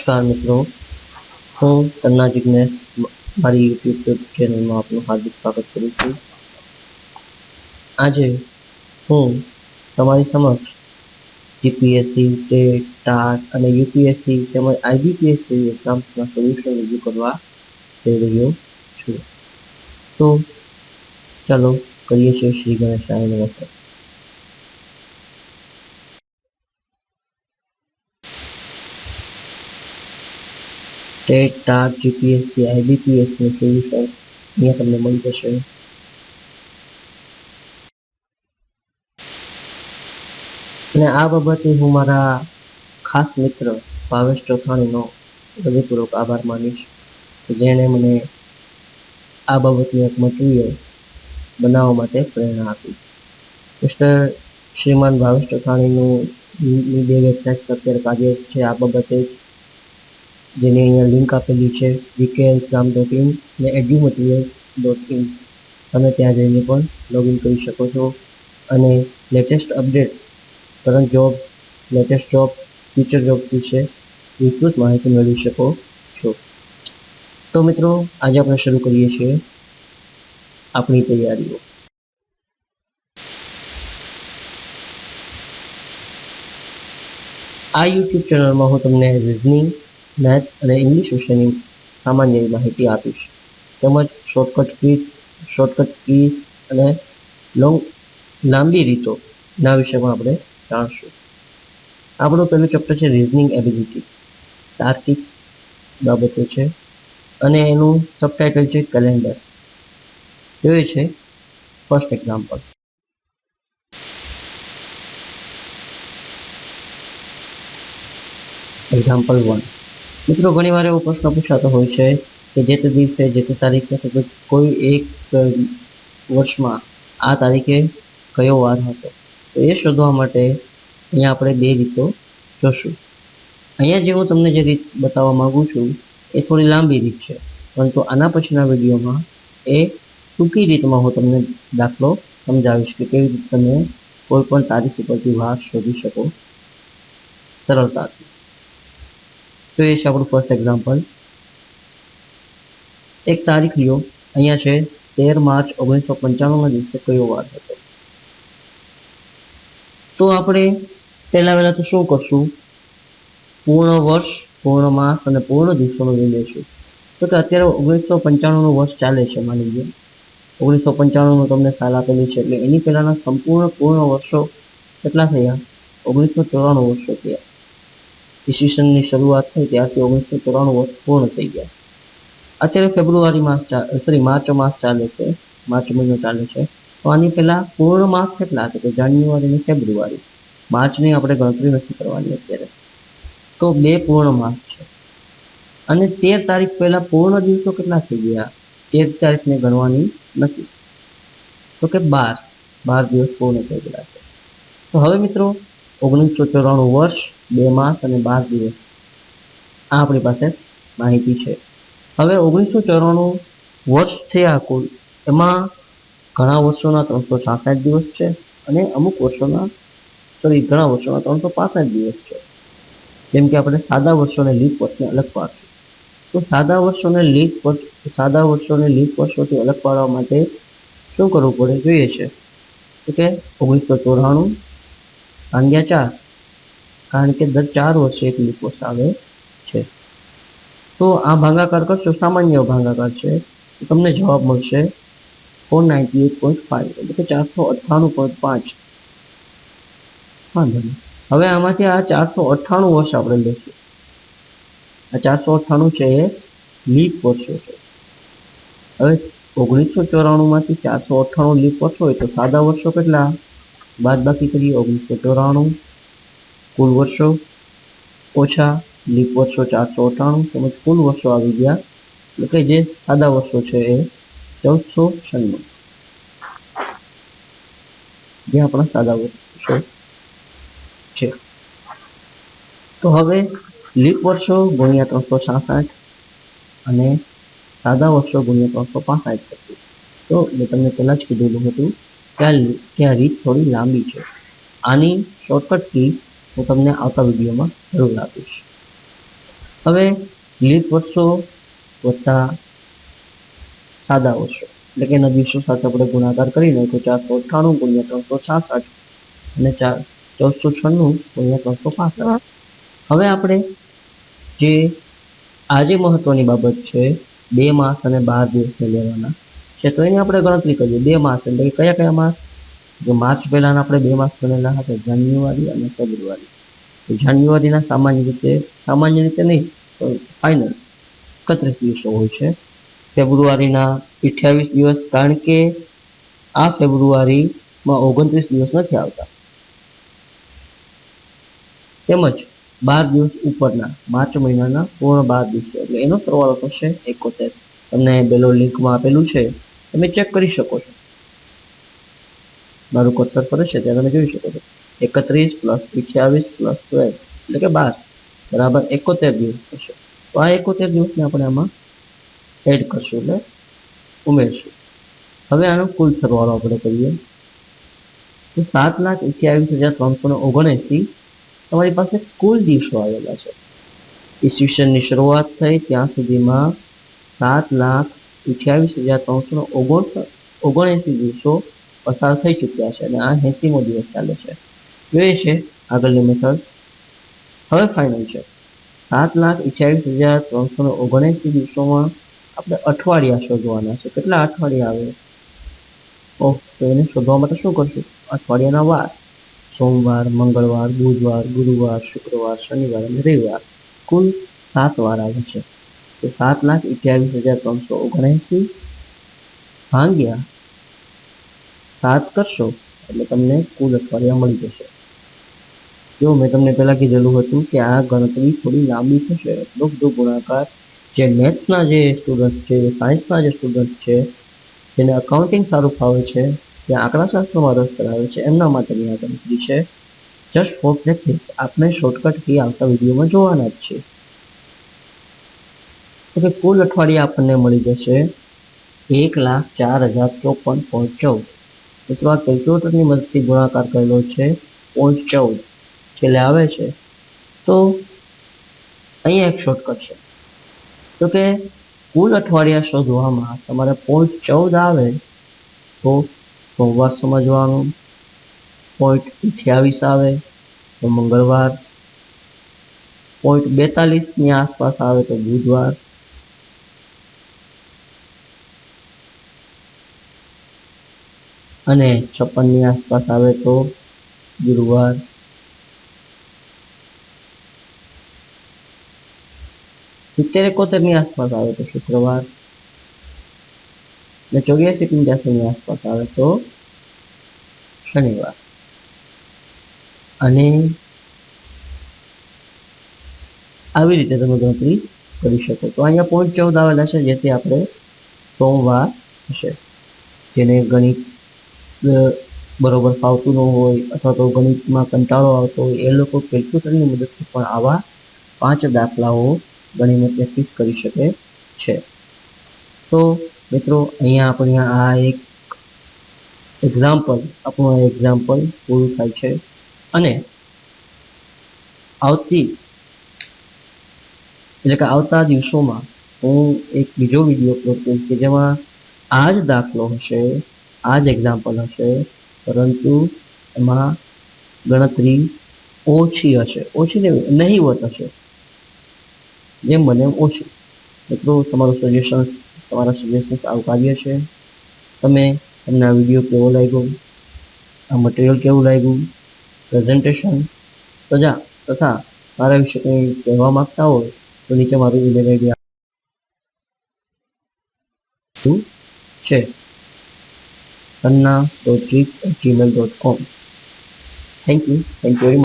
નમસ્કાર મિત્રો, હું તન્ના જિગ્નેશ મારી યુટ્યુબ ચેનલમાં આપનું હાર્દિક સ્વાગત કરું છું. આજે હું તમારી સમક્ષ જીપીએસસી, ટેટ, ટાટ અને યુપીએસસી તેમજ આઈબીપીએસસી એક્ઝામ્સના સોલ્યુશન રજૂ કરવા જઈ રહ્યો છું. તો ચાલો કરીએ છીએ શ્રી ગણેશાય નમઃ. ટેટ, ટાટ, જીપીએસસી, આઈબીપીએસનું સોલ્યુશન અહીંયા તમને મળી જશે. અને આ બાબતે હું મારા ખાસ મિત્ર ભાવેશ ચોથાણીનો હૃદયપૂર્વક આભાર માનીશ, જેણે મને આ બાબતનું એક મટીરિયલ બનાવવા માટે પ્રેરણા આપી. મિસ્ટર શ્રીમાન ભાવેશ ચોથાણીની બે વેબસાઇટ અત્યારે કાર્યરત છે આ બાબતે, જેની અહીંયા લિંક આપેલી છે gkexam.in અને edumaterials.in. તમે ત્યાં જઈને પણ લોગિન કરી શકો છો અને latest update, current job, latest job, future job વિશે વિસ્તૃત માહિતી મેળવી શકો છો. તો મિત્રો, આજે આપણે શરૂ કરીએ છીએ આપણી તૈયારીઓ. આ યુટ્યુબ ચેનલમાં હું તમને રિઝનિંગ, મેથ અને ઇંગ્લિશ વિશેની સામાન્ય માહિતી આપીશ, તેમજ શોર્ટકટ કીઝ અને લાંબી રીતોના વિશે પણ આપણે જાણશું. આપણું પહેલું ચેપ્ટર છે રિઝનિંગ એબિલિટી, તાર્કિક બાબતો છે, અને એનું સબટાઇટલ છે કેલેન્ડર. જોઈએ છે ફર્સ્ટ એક્ઝામ્પલ. એક્ઝામ્પલ 1. મિત્રો, ઘણીવાર એવો પ્રશ્ન પૂછાતો હોય છે કે જે તે દિવસે, જે તે તારીખે, કોઈ એક વર્ષમાં આ તારીખે કયો વાર હતો. તો એ શોધવા માટે અહીંયા આપણે બે રીતો જોશું. અહીંયા જે હું તમને જે રીત બતાવવા માંગુ છું એ થોડી લાંબી રીત છે, પરંતુ આના પછીના વિડીયોમાં એ ટૂંકી રીતમાં હું તમને દાખલો સમજાવીશ કે કેવી રીતે તમે કોઈ પણ તારીખ ઉપરથી વાર શોધી શકો સરળતાથી. તો એ છે આપણું ફર્સ્ટ એક્ઝામ્પલ. એક તારીખ લ્યો, અહીંયા છે 13 માર્ચ 1995ના દિવસે કયો વાર હતો. તો આપણે પહેલા તો શું કરશું, પૂર્ણ વર્ષ, પૂર્ણ માસ અને પૂર્ણ દિવસોનો લઈ લઈશું. તો કે અત્યારે 1995નું વર્ષ ચાલે છે, માની લો 1995નું તમને સાલ આપેલી છે, એટલે એની પહેલાના સંપૂર્ણ પૂર્ણ વર્ષો કેટલા થયા? 1994 વર્ષો થયા. ઈસવીસનની શરૂઆત થઈ ત્યારથી 1994 વર્ષ પૂર્ણ થઈ ગયા. અત્યારે માર્ચ માસ ચાલે છે, માર્ચ મહિનો ચાલે છે. તો આની પહેલા પૂર્ણ માસ કેટલા હતા? તો જાન્યુઆરી અને ફેબ્રુઆરી. માર્ચની આપણે ગણતરી નથી કરવાની અત્યારે. તો 2 પૂર્ણ માસ છે. અને 13 તારીખ પહેલા પૂર્ણ દિવસો કેટલા થઈ ગયા? 13 તારીખને ગણવાની નથી, તો કે 12 દિવસ પૂર્ણ થઈ ગયા છે. તો હવે મિત્રો, 1994 વર્ષ, 2 માસ અને 12 દિવસ, આ આપણી પાસે માહિતી છે. હવે 1994 વર્ષ થયા કુલ, એમાં ઘણા વર્ષોના 366 દિવસ છે અને ઘણા વર્ષોના 365 દિવસ છે. જેમ કે આપણે સાદા વર્ષોને લીપ વર્ષને અલગ પાડશું. તો સાદા વર્ષોને લીપ વર્ષોથી અલગ પાડવા માટે શું કરવું પડે જોઈએ છે, તો કે 1994 ભાગ્યા 4, કારણ કે દર 4 વર્ષે એક લીપ વર્ષ આવે છે. તો આ ભાગાકાર કરશો, સામાન્ય ભાગાકાર છે, તો તમને જવાબ મળશે 498.5, એટલે કે 498.5. વાંધો નહીં. હવે આમાંથી આ 498 વર્ષ આપણે લઈશું. આ 498 છે એ લીપ વર્ષો છે. હવે 1994માંથી 498 લીપ વર્ષ હોય તો સાદા વર્ષો કેટલા? બાદબાકી કરીએ. 1994 કુલ વર્ષો ઓછા લીપ વર્ષો 498, તેમજ કુલ વર્ષો આવી ગયા, એટલે કે જે સાદા વર્ષો છે એ 1496, જે આપણા સાદા વર્ષો છે. તો હવે લીપ વર્ષો ગુણ્યા 366 અને સાદા વર્ષો ગુણ્યા 365 થશે. તો મેં તમને પહેલા જ કીધેલું હતું કે આ રીત થોડી લાંબી છે. આની શોર્ટકટ કી હું તમને આવતા વિડીયોમાં જરૂર આપીશ. હવે લીપ વર્ષો વત્તા સાદા વર્ષો એટલે કે એના દિવસો સાથે આપણે ગુણાકાર કરી નાખ્યો 498 ગુણ્યા 366 અને 1496 ગુણ્યા 365. હવે આપણે જે આજે મહત્વની બાબત છે 2 માસ અને 12 દિવસને લેવાના છે, તો એની આપણે ગણતરી કરીએ. 2 માસ એટલે કે કયા કયા માસ? જો માર્ચ પહેલાના આપણે 2 માસ ગણેલા હતા, જાન્યુઆરી અને ફેબ્રુઆરી. જાન્યુઆરીના સામાન્ય રીતે નહીં તો ફાઇનલ 31 દિવસો હોય છે. ફેબ્રુઆરીના 28 દિવસ, કારણ કે આ ફેબ્રુઆરીમાં 29 દિવસ નથી આવતા. તેમજ 12 દિવસ ઉપરના માર્ચ મહિનાના પૂર્ણ 12 દિવસો એટલે એનો સરવાળો થશે 71. તમને બેલો લિંકમાં આપેલું છે, તમે ચેક કરી શકો છો. મારું કર્સર ફરે છે ત્યાં તમે જોઈ શકો છો. 31 + 28 + 12 એટલે કે 12 બરાબર 71 દિવસ થશે. તો આ 71 દિવસને આપણે આમાં એડ કરશું એટલે ઉમેરશું. હવે આનો કુલ સરવાળો આપણે કરીએ તો 7,28,379 તમારી પાસે કુલ દિવસો આવેલા છે. ઈસવીસનની શરૂઆત થઈ ત્યાં સુધીમાં 7,28,379 દિવસો પસાર થઈ ચૂક્યા છે અને આ 80મો દિવસ ચાલે છે. જોઈએ છે આગળની મેથડ. હવે ફાઇનલ છે 7,28,379 દિવસોમાં આપણે અઠવાડિયા શોધવાના છે. કેટલા અઠવાડિયા આવે? તો એને શોધવા માટે શું કરશું? અઠવાડિયાના વાર: સોમવાર, મંગળવાર, બુધવાર, ગુરુવાર, શુક્રવાર, શનિવાર અને રવિવાર. કુલ 7 વાર આવે છે. તો 7,28,379 ભાગ્યા 7 કરશો એટલે તમને કુલ અઠવાડિયા મળી જશે. જો મેં તમને પહેલા કીધેલું હતું કે આ ગણતરી થોડી લાંબી થશે, એટલો બધો ગુણાકાર જે મેથ્સના જે સ્ટુડન્ટ છે, સાયન્સના જે સ્ટુડન્ટ છે, જેને અકાઉન્ટિંગ સારું ફાવે છે, જે આંકડાશાસ્ત્રમાં રસ ધરાવે છે, એમના માટેની આ ગણતરી છે. Just four practice. આપણે શોર્ટકટ કી આવતા વિડીયોમાં જોવાના જ છે. તો કે કુલ અઠવાડિયા આપણને મળી જશે 1,04,054.14. મિત્રો આ કેલ્ક્યુલેટરની મદદથી ગુણાકાર કરેલો છે 0.14 છેલ્લે આવે છે. તો અહીંયા એક શોર્ટકટ છે. તો કે કુલ અઠવાડિયા શોધવામાં તમારે 0.14 આવે તો સોમવાર સમજવાનું, 0.28 આવે તો મંગળવાર, 0.42ની આસપાસ આવે તો બુધવાર, અને 56ની આસપાસ આવે તો ગુરુવાર, 70-71ની આસપાસ આવે તો શુક્રવાર, અને 84-85ની આસપાસ આવે તો શનિવાર. અને આવી રીતે તમે ગણતરી કરી શકો. તો અહીંયા 0.14 આવેલા છે, જેથી આપણે સોમવાર હશે. જેને ગણિત બરોબર ફાવતું ન હોય અથવા તો ગણિતમાં કંટાળો આવતો હોય એ લોકો કેલ્ક્યુલેટરની મદદથી પણ આવા 5 દાખલાઓ ગણીને પ્રેક્ટિસ કરી શકે છે. તો મિત્રો અહીંયા આપણે આ એક આપણું એક્ઝામ્પલ પૂરું થાય છે. અને આવતા દિવસોમાં હું એક બીજો વિડીયો અપલોડ કરીશ કે જેમાં આ જ દાખલો હશે, આ જ એક્ઝામ્પલ હશે, પરંતુ એમાં ગણતરી ઓછી નહીવત હશે, જેમ બને એમ ઓછી. મિત્રો તમારા સજેશન્સ આવકાર્ય છે. તમને આ વિડીયો કેવો લાગ્યો, આ મટીરિયલ કેવું લાગ્યું, પ્રેઝન્ટેશન તથા મારા વિશે કંઈ કહેવા માંગતા હોય તો નીચે મારું ઈમેલ આઈડી છે kanna.treat@gmail.com. Thank you very much.